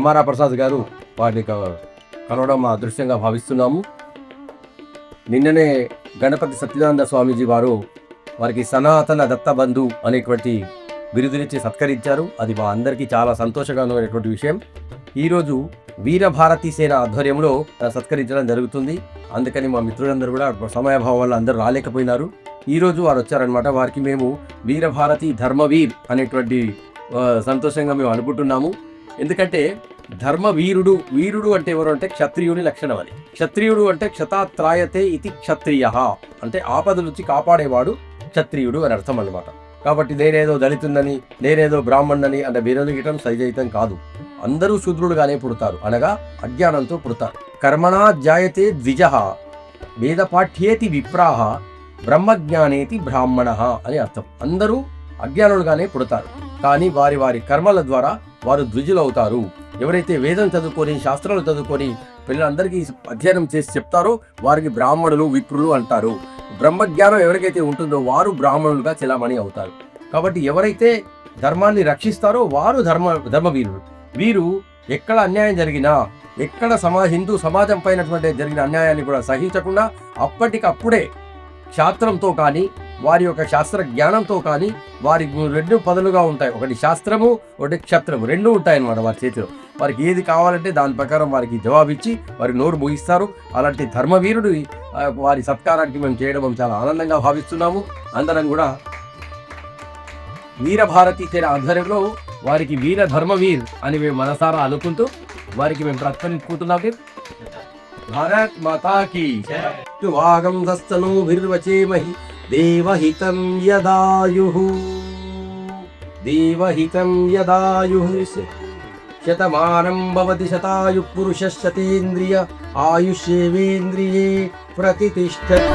అమారా ప్రసాద్ గారు వారిని కలవడం మా అదృష్టంగా భావిస్తున్నాము. నిన్ననే గణపతి సత్యనారాయణ స్వామీజీ వారు వారికి సనాతన దత్తబంధు అనేటువంటి బిరుదునిచ్చి సత్కరించారు. అది మా అందరికీ చాలా సంతోషకరమైనటువంటి విషయం. ఈరోజు వీరభారతీ సేన ఆధ్వర్యంలో సత్కరించడం జరుగుతుంది. అందుకని మా మిత్రులందరూ కూడా సమయాభావం వల్ల అందరూ రాలేకపోయినారు. ఈరోజు వారు వచ్చారనమాట. వారికి మేము వీరభారతి ధర్మవీర్ అనేటువంటి సంతోషంగా మేము అనుకుంటున్నాము. ఎందుకంటే ధర్మవీరుడు, వీరుడు అంటే ఎవరు అంటే క్షత్రియుని లక్షణం. అని క్షత్రియుడు అంటే క్షతాత్రాయతే ఇది క్షత్రియ, అంటే ఆపద నుంచి కాపాడేవాడు క్షత్రియుడు అని అర్థం అన్నమాట. కాబట్టి నేనేదో దళితుందని, నేనేదో బ్రాహ్మణుని అంటే విరలిగటం సరిజయితం కాదు. అందరూ శూద్రుడుగానే పుడతారు, అనగా అజ్ఞానంతో పుడతారు. కర్మణా జాయతే ద్విజః వేదపాఠ్యేతి విప్రాహ బ్రహ్మజ్ఞానేతి బ్రాహ్మణ అని అర్థం. అందరూ అజ్ఞానులుగానే పుడతారు, కానీ వారి వారి కర్మల ద్వారా వారు ద్విజులు అవుతారు. ఎవరైతే వేదం చదువుకొని, శాస్త్రాలు చదువుకొని పిల్లలందరికీ అధ్యయనం చేసి చెప్తారో వారికి బ్రాహ్మణులు, విప్రులు అంటారు. బ్రహ్మజ్ఞానం ఎవరికైతే ఉంటుందో వారు బ్రాహ్మణులుగా చెలామణి అవుతారు. కాబట్టి ఎవరైతే ధర్మాన్ని రక్షిస్తారో వారు ధర్మవీరులు. వీరు ఎక్కడ అన్యాయం జరిగినా, ఎక్కడ హిందూ సమాజం పైనటువంటి జరిగిన అన్యాయాన్ని కూడా సహించకుండా అప్పటికప్పుడే శాస్త్రంతో కానీ, వారి యొక్క శాస్త్ర జ్ఞానంతో కానీ, వారి రెండు పదులుగా ఉంటాయి. ఒకటి శాస్త్రము, ఒకటి క్షత్రము, రెండు ఉంటాయి అన్నమాట వారి చేతిలో. వారికి ఏది కావాలంటే దాని ప్రకారం వారికి జవాబిచ్చి వారి నోరు ముగిస్తారు. అలాంటి ధర్మవీరుడు వారి సత్కారానికి మేము చేయడం చాలా ఆనందంగా భావిస్తున్నాము. అందరం కూడా వీరభారతి సేన ఆధ్వర్యంలో వారికి వీర ధర్మవీర్ అని మేము మనసారా అనుకుంటూ వారికి మేము ప్రతిఫలించుకుంటున్నాం. భారత్ మాతాకి వాగం దస్తను భిర్వచేమహి దేవహితం యదాయుః దేవహితం యదాయుః శతమానం భవతి శతాయు పురుషశతేంద్రియ ఆయుష్యేవేంద్రియే ప్రతితిష్ఠతి.